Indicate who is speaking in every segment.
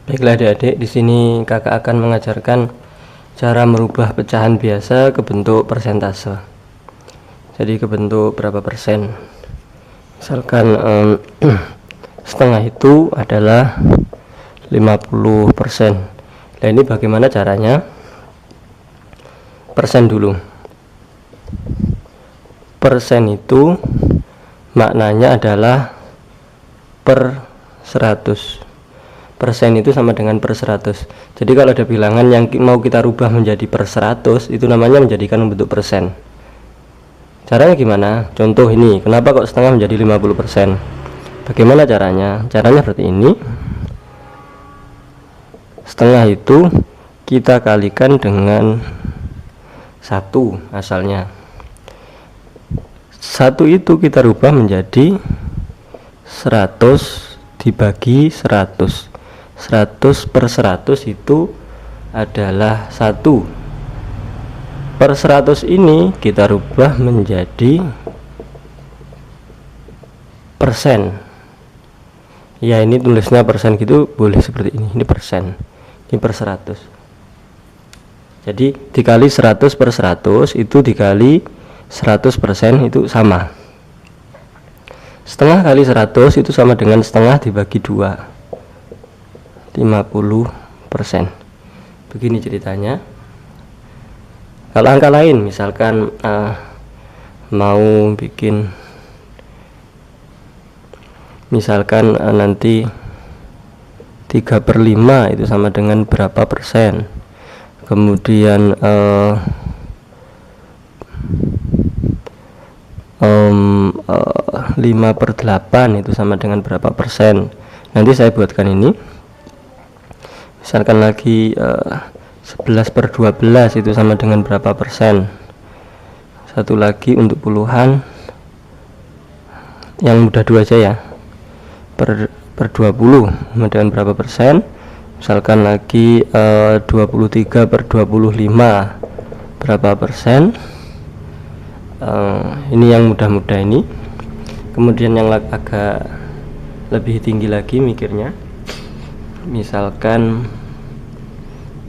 Speaker 1: Baiklah adik-adik, di sini kakak akan mengajarkan cara merubah pecahan biasa ke bentuk persentase. Jadi ke bentuk berapa persen. Misalkan setengah itu adalah 50%. Nah ini bagaimana caranya? Persen dulu. Persen itu maknanya adalah per 100. Persen itu sama dengan per 100. Jadi kalau ada bilangan yang mau kita rubah menjadi per 100, itu namanya menjadikan bentuk persen. Caranya gimana? Contoh ini, kenapa kok setengah menjadi 50%? Bagaimana caranya? Caranya seperti ini. Setengah itu kita kalikan dengan 1 asalnya. 1 itu kita rubah menjadi 100 dibagi 100. 100 per 100 itu adalah 1. Per 100 ini kita rubah menjadi persen. Ya ini tulisnya persen gitu, boleh seperti ini. Ini persen, ini per 100. Jadi dikali 100 per 100 itu dikali 100% itu sama. Setengah kali 100 itu sama dengan setengah dibagi 2, 50%. Begini ceritanya. Kalau angka lain misalkan mau bikin misalkan nanti 3/5 itu sama dengan berapa persen. Kemudian 5/8 itu sama dengan berapa persen. Nanti saya buatkan ini. Misalkan lagi 11/12 itu sama dengan berapa persen. Satu lagi untuk puluhan, yang mudah dua aja ya, per 20 sama dengan berapa persen. Misalkan lagi 23/25 berapa persen. Ini yang mudah-mudah ini. Kemudian yang agak lebih tinggi lagi mikirnya, misalkan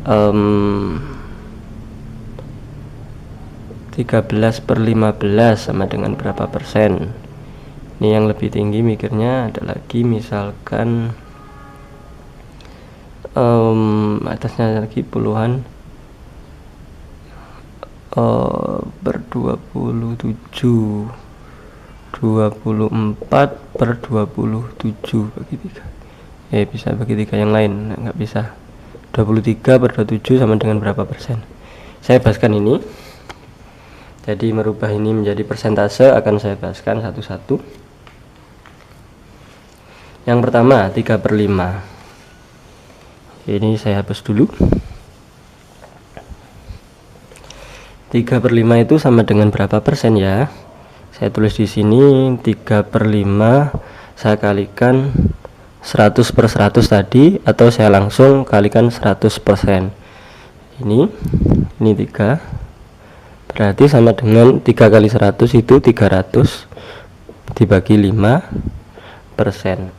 Speaker 1: 13/15 sama dengan berapa persen. Ini yang lebih tinggi mikirnya. Ada lagi misalkan atasnya lagi puluhan per 27, 24/27 bagi 3. Bisa bagi 3 yang lain, nggak bisa. 23/27 sama dengan berapa persen. Saya bahaskan ini. Jadi merubah ini menjadi persentase akan saya bahaskan satu-satu. Yang pertama 3/5. Ini saya hapus dulu. 3/5 itu sama dengan berapa persen ya? Saya tulis di sini 3/5 saya kalikan 100 per 100 tadi, atau saya langsung kalikan 100%. Ini 3, berarti sama dengan 3 kali 100 itu 300 dibagi 5%.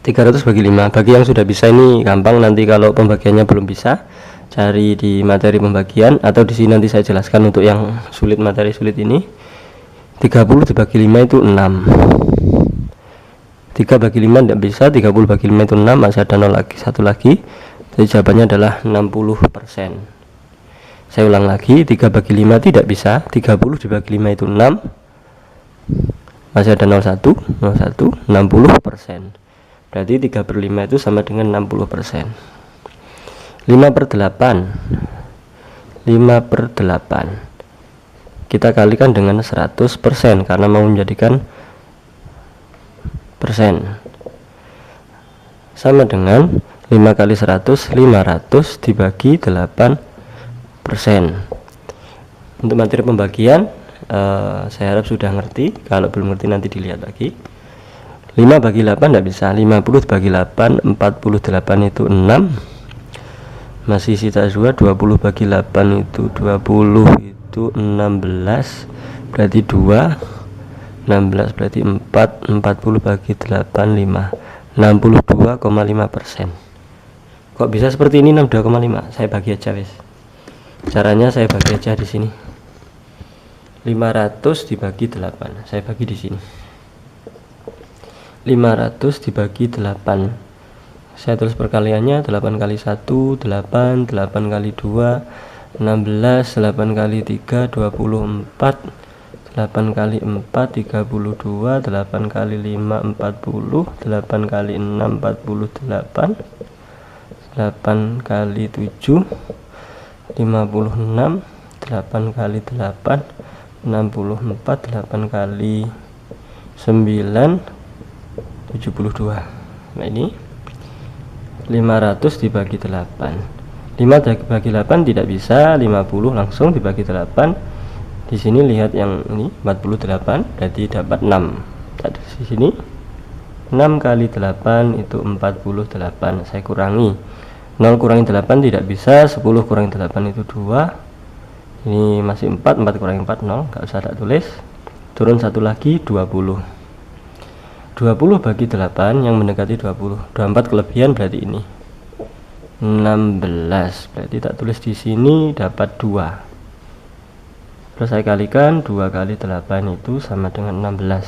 Speaker 1: 300 bagi 5. Bagi yang sudah bisa ini gampang, nanti kalau pembagiannya belum bisa cari di materi pembagian, atau di sini nanti saya jelaskan untuk yang sulit, materi sulit ini. 30 dibagi 5 itu 6. 3 bagi 5 tidak bisa, 30 bagi 5 itu 6, masih ada 0 lagi, 1 lagi. Jadi jawabannya adalah 60%. Saya ulang lagi, 3 bagi 5 tidak bisa, 30 dibagi 5 itu 6, masih ada 01, 60%. Berarti 3/5 itu sama dengan 60%. 5/8. 5/8 kita kalikan dengan 100% karena mau menjadikan persen. Sama dengan 5 kali 100, 500 dibagi 8%. Untuk materi pembagian saya harap sudah ngerti. Kalau belum ngerti nanti dilihat lagi. 5 bagi 8 tidak bisa. 50 bagi 8, 48 itu 6. Masih sisa 2. 20 bagi 8 itu 20 itu 16. Berarti 2. 16 berarti 4. 40 bagi 8 5. 62,5%. Kok bisa seperti ini 62,5? Saya bagi aja wis. Caranya saya bagi aja di sini. 500 dibagi 8. Saya bagi di sini. 500 dibagi 8. Saya tulis perkaliannya 8 kali 1 8, 8 kali 2 16, 8 kali 3 24, 8 kali 4 32, 8 kali 5 40, 8 kali 6 48, 8 kali 7 56, 8 kali 8 64, 8 kali 9 72. Nah ini 500 dibagi 8. 5 dibagi 8 tidak bisa, 50 langsung dibagi 8. Di sini lihat yang ini 48, berarti dapat 6. Di sini 6 kali 8 itu 48. Saya kurangi. 0 kurangi 8 tidak bisa, 10 kurangi 8 itu 2. Ini masih 4, 4 kurangi 4 0, enggak usah tak tulis. Turun satu lagi 20. 20 bagi 8 yang mendekati 20. 24 kelebihan berarti ini 16, berarti tak tulis di sini dapat 2. Terus saya kalikan 2 kali 8 itu sama dengan 16.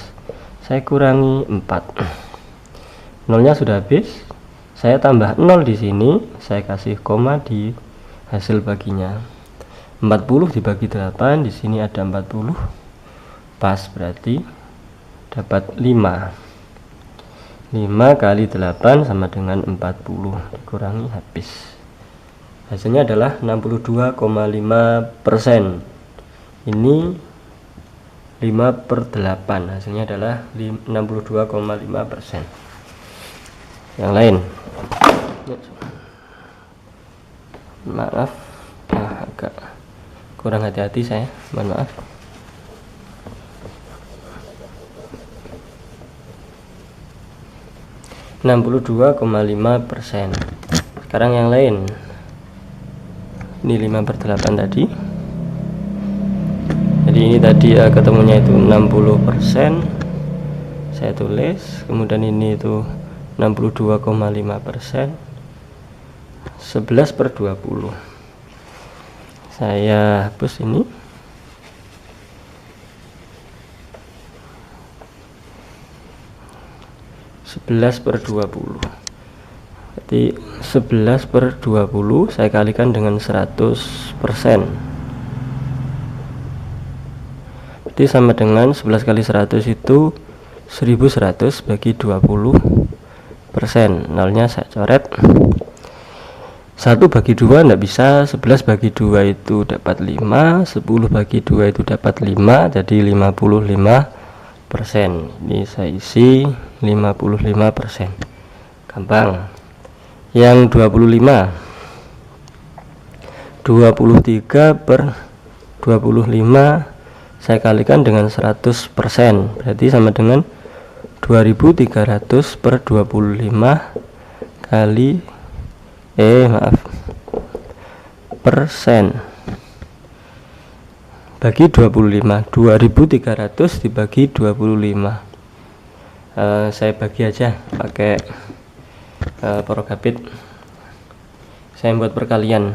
Speaker 1: Saya kurangi 4. Nolnya sudah habis. Saya tambah 0 di sini, saya kasih koma di hasil baginya. 40 dibagi 8, di sini ada 40. Pas, berarti dapat 5. 5 kali 8 sama dengan 40, dikurangi habis. Hasilnya adalah 62,5%. Ini 5/8, hasilnya adalah 62,5%. Yang lain, maaf, agak kurang hati-hati saya, mohon maaf. %62,5%. Sekarang yang lain, ini 5/8 tadi. Jadi ini tadi ketemunya itu 60%. Saya tulis, kemudian ini itu 62,5%. 11/20. Saya hapus ini. Berarti 11/20 saya kalikan dengan 100%. Berarti sama dengan 11 kali 100 itu 1100 bagi 20%. Nolnya saya coret. 1 bagi 2 tidak bisa, 11 bagi 2 itu dapat 5, 10 bagi 2 itu dapat 5, jadi 55%. Ini saya isi 55%. Gampang. Yang 25, 23/25 saya kalikan dengan 100%, berarti sama dengan 2300/25 kali persen bagi 25. 2300 dibagi 25. Saya bagi aja pakai Prokapit. Saya buat perkalian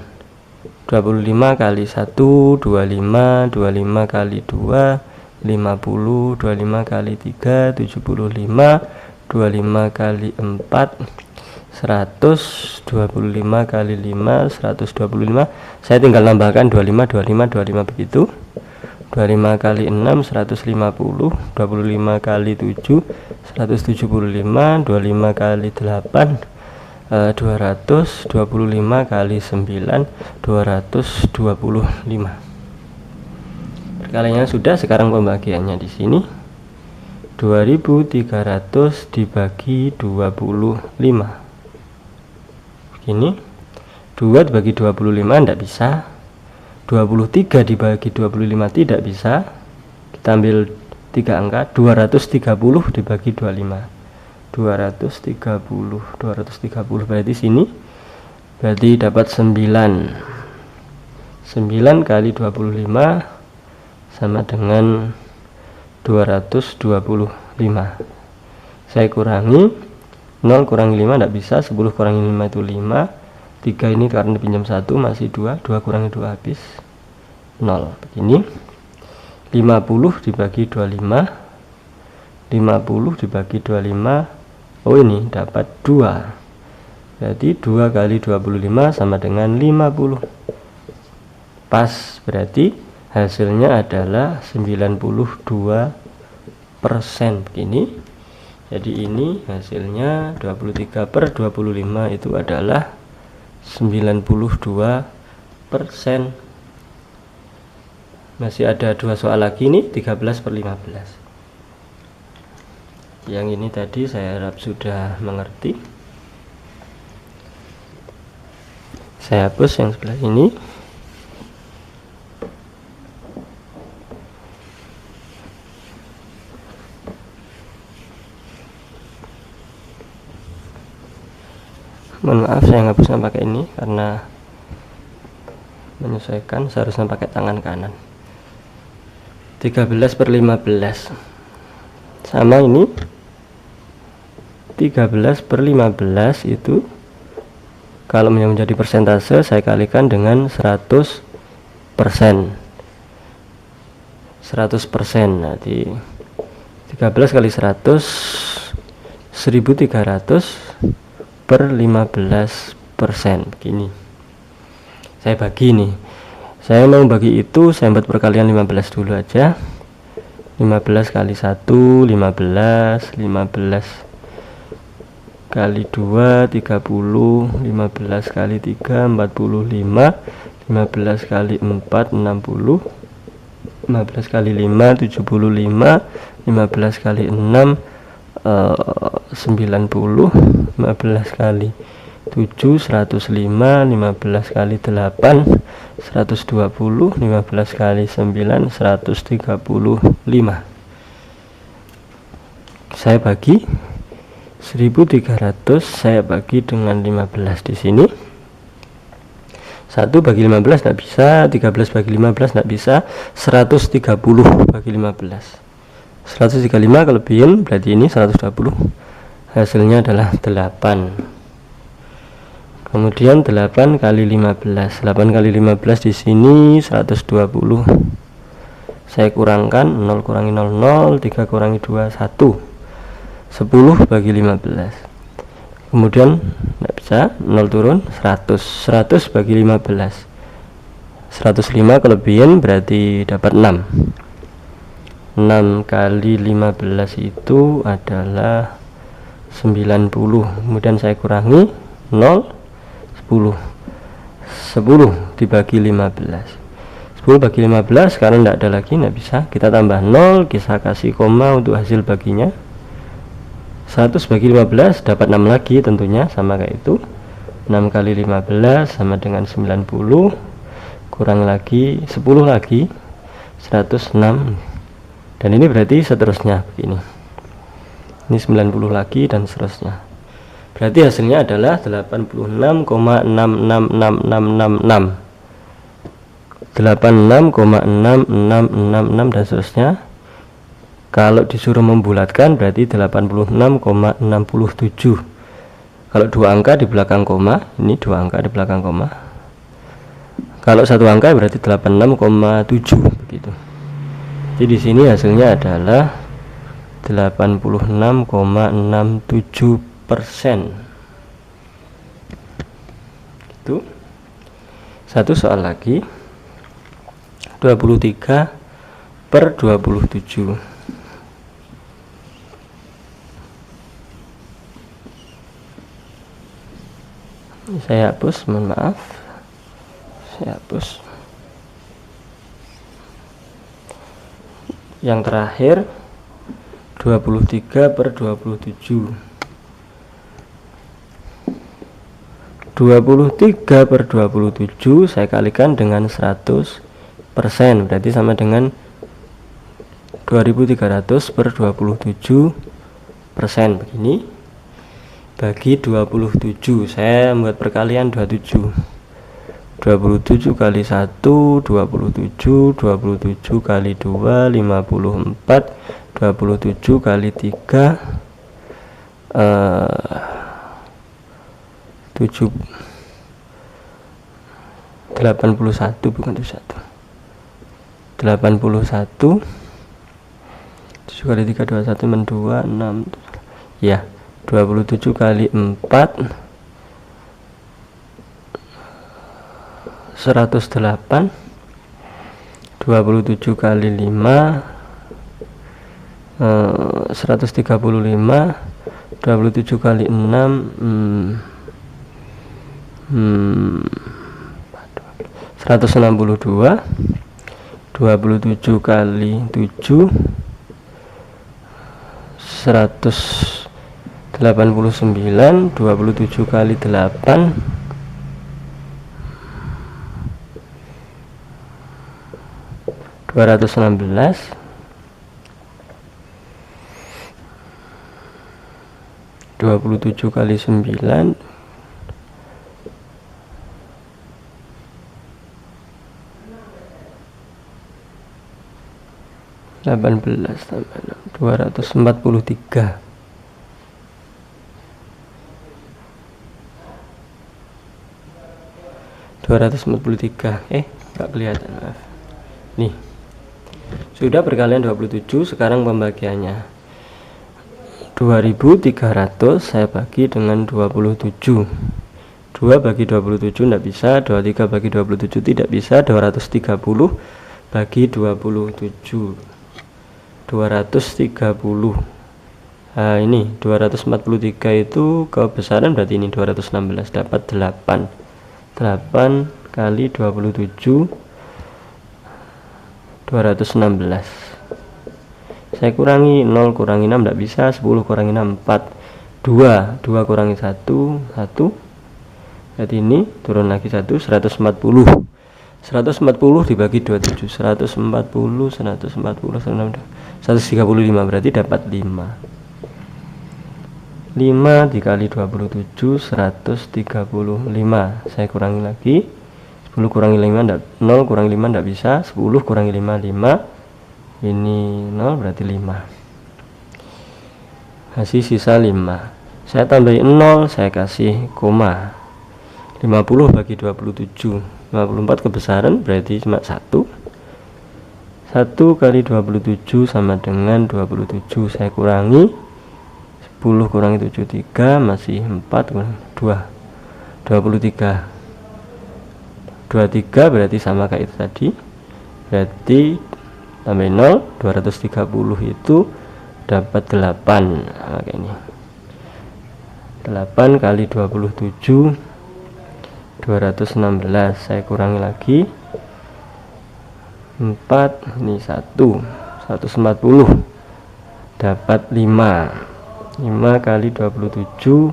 Speaker 1: 25 kali 1 25, 25 kali 2 50, 25 kali 3 75, 25 kali 4 100, 25 kali 5 125. Saya tinggal nambahkan 25 25 25 begitu. 25 kali 6 150, 25 kali 7 175, 25 kali 8 200, 25 kali 9 225. Perkaliannya sudah, sekarang pembagiannya di sini 2300 dibagi 25. Begini, 2 dibagi 25 tidak bisa, 23 dibagi 25 tidak bisa. Kita ambil 3 angka, 230 dibagi 25, 230 berarti sini, berarti dapat 9 kali 25 sama dengan 225. Saya kurangi 0 kurangi 5 tidak bisa, 10 kurangi 5 itu 5, 3 ini karena dipinjam 1 masih 2, 2 kurangi 2 habis 0. Begini, 50 dibagi 25, 50 dibagi 25, oh ini dapat 2, berarti 2 kali 25 sama dengan 50, pas, berarti hasilnya adalah 92%. Begini, jadi ini hasilnya 23/25 itu adalah 92%. Masih ada 2 soal lagi nih, 13/15. Yang ini tadi saya harap sudah mengerti. Saya hapus yang sebelah ini. Mohon maaf saya ngapusnya pakai ini karena menyesuaikan, seharusnya pakai tangan kanan. 13/15 sama ini, 13/15 itu kalau menjadi persentase saya kalikan dengan 100%. 100%, nanti 13 kali 100 1300/15%. Begini, saya bagi nih, saya mau bagi itu, saya buat perkalian 15 dulu aja. 15 kali 1 15, 15 kali 2 30, 15 kali 3 45, 15 kali 4 60, 15 kali 5 75, 15 kali 6 90, 15 kali 7 105, 15 kali 8 120, 15 kali 9 135. Saya bagi 1300, saya bagi dengan 15 di sini. 1 bagi 15 tidak bisa, 13 bagi 15 tidak bisa, 130 bagi 15. 135 kelebihan, berarti ini 120. Hasilnya adalah 8. Kemudian 8 kali 15. 8 kali 15 di sini 120. Saya kurangkan, 0 kurangi 0 0, 3 kurangi 2 1. 10 bagi 15. Kemudian tidak bisa, 0 turun, 100. 100 bagi 15. 105 kelebihan berarti dapat 6. 6 kali 15 itu adalah 90. Kemudian saya kurangi 0, 10. 10 dibagi 15. 10 bagi 15 karena tidak ada lagi, tidak bisa. Kita tambah 0, kita kasih koma untuk hasil baginya. 100 bagi 15 dapat 6 lagi tentunya, sama kayak itu. 6 kali 15 sama dengan 90. Kurang lagi 10 lagi 106. Dan ini berarti seterusnya begini. Ini 90 lagi dan seterusnya. Berarti hasilnya adalah 86,66666. 86,66666 dan seterusnya. Kalau disuruh membulatkan berarti 86,67. Kalau 2 angka di belakang koma, ini 2 angka di belakang koma. Kalau 1 angka berarti 86,7 begitu. Jadi di sini hasilnya adalah 86,67%. Itu. Satu soal lagi. 23/27. Saya hapus, mohon maaf. Saya hapus. Yang terakhir 23/27. 23/27 saya kalikan dengan 100%, berarti sama dengan 2300/27%. Begini, bagi 27, saya membuat perkalian 27. 27 kali 1 27, 27 kali 2 54, 27 kali 3 81 bukan 71, 81 7 kali 3 21 men 2 6 ya, 27 kali 4 108, 27 kali 5 135, 27 kali 6 162, 27 kali 7 189, 27 kali 8 216, 27 kali 9 18 tambah 6 243, 243 nggak kelihatan, maaf. Nih sudah perkalian 27. Sekarang pembagiannya 2300 saya bagi dengan 27. 2 bagi 27 tidak bisa, 23 bagi 27 tidak bisa, 230 bagi 27 230. Nah ini 243 itu kebesaran, berarti ini 216 dapat 8 kali 27 216. Saya kurangi 0 kurangi 6 tidak bisa, 10 kurangi 6 4, 2 kurangi 1 1, berarti ini turun lagi 1, 140 dibagi 27 135, berarti dapat 5 dikali 27 135. Saya kurangi lagi, 10 kurangi 5 0 kurangi 5 tidak bisa, 10 kurangi 5 5, ini 0 berarti 5, kasih sisa 5. Saya tambahin 0, saya kasih koma. 50 bagi 27 54 kebesaran, berarti cuma 1 kali 27 sama dengan 27. Saya kurangi 10 kurangi 7 3, masih 4 kurang 2 23 berarti sama kayak itu tadi, berarti tambah 0 230 itu dapat 8. Nah, kayak ini 8 kali 27 216. Saya kurangi lagi 4, ini 140 dapat 5 kali 27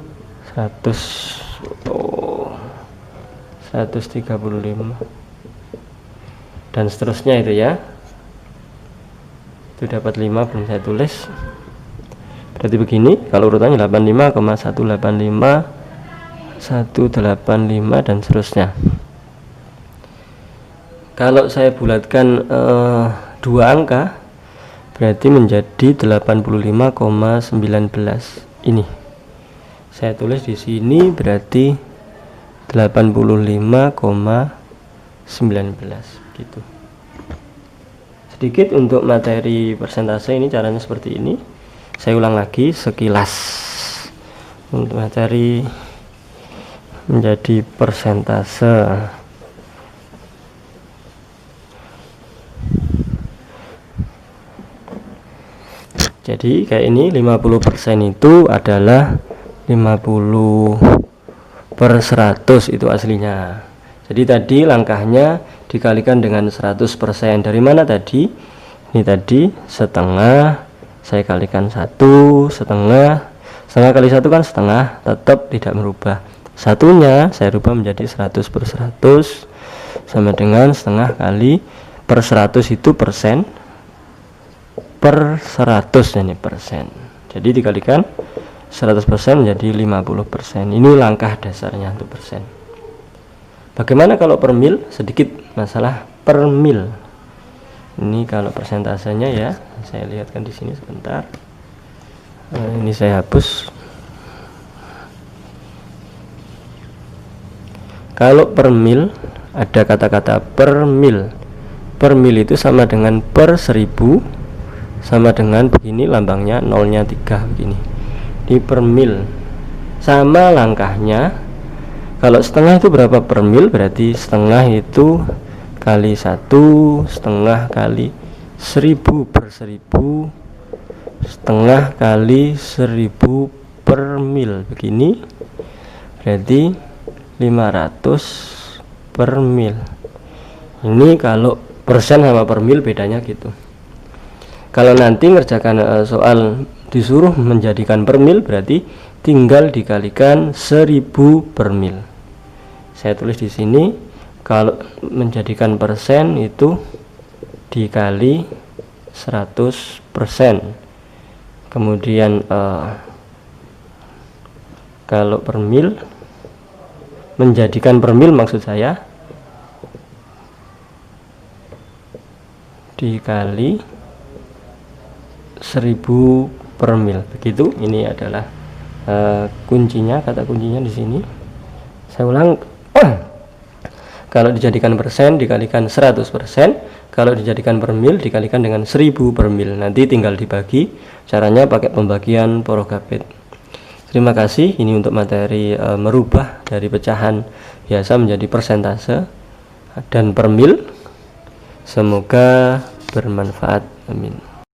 Speaker 1: 135 dan seterusnya itu ya. Itu dapat 5, belum saya tulis. Berarti begini kalau urutannya 85,185 185 dan seterusnya. Kalau saya bulatkan dua angka, berarti menjadi 85,19. Ini saya tulis di sini, berarti 85,19 gitu. Sedikit untuk materi persentase, ini caranya seperti ini. Saya ulang lagi sekilas untuk materi menjadi persentase. Jadi kayak ini, 50% itu adalah 50/100 itu aslinya. Jadi tadi langkahnya dikalikan dengan 100%. Dari mana tadi? Ini tadi setengah, saya kalikan 1, setengah kali 1 kan setengah, tetap tidak merubah. Satunya saya rubah menjadi 100/100 sama dengan setengah kali per 100 itu persen per 100, ini persen. Jadi dikalikan 100% menjadi 50%. Ini langkah dasarnya untuk persen. Bagaimana kalau per mil? Sedikit masalah per mil. Ini kalau persentasenya ya, saya lihatkan di sini sebentar. Ini saya hapus. Kalau per mil, ada kata-kata per mil. Per mil itu sama dengan per 1000, sama dengan begini lambangnya, nolnya 3 begini. Di per mil sama langkahnya. Kalau setengah itu berapa per mil? Berarti setengah itu kali 1, setengah kali 1000 per 1000, setengah kali 1000 per mil begini, berarti 500 per mil. Ini kalau persen sama per mil bedanya gitu. Kalau nanti ngerjakan soal disuruh menjadikan per mil, berarti tinggal dikalikan 1000 per mil. Saya tulis di sini, kalau menjadikan persen itu dikali 100%. Kemudian kalau per mil, menjadikan per mil maksud saya dikali 1000 per mil. Begitu. Ini adalah kuncinya, kata kuncinya di sini. Saya ulang. Kalau dijadikan persen dikalikan 100%, kalau dijadikan per mil dikalikan dengan 1000 per mil. Nanti tinggal dibagi, caranya pakai pembagian Porogapit. Terima kasih. Ini untuk materi merubah dari pecahan biasa menjadi persentase dan per mil. Semoga bermanfaat. Amin.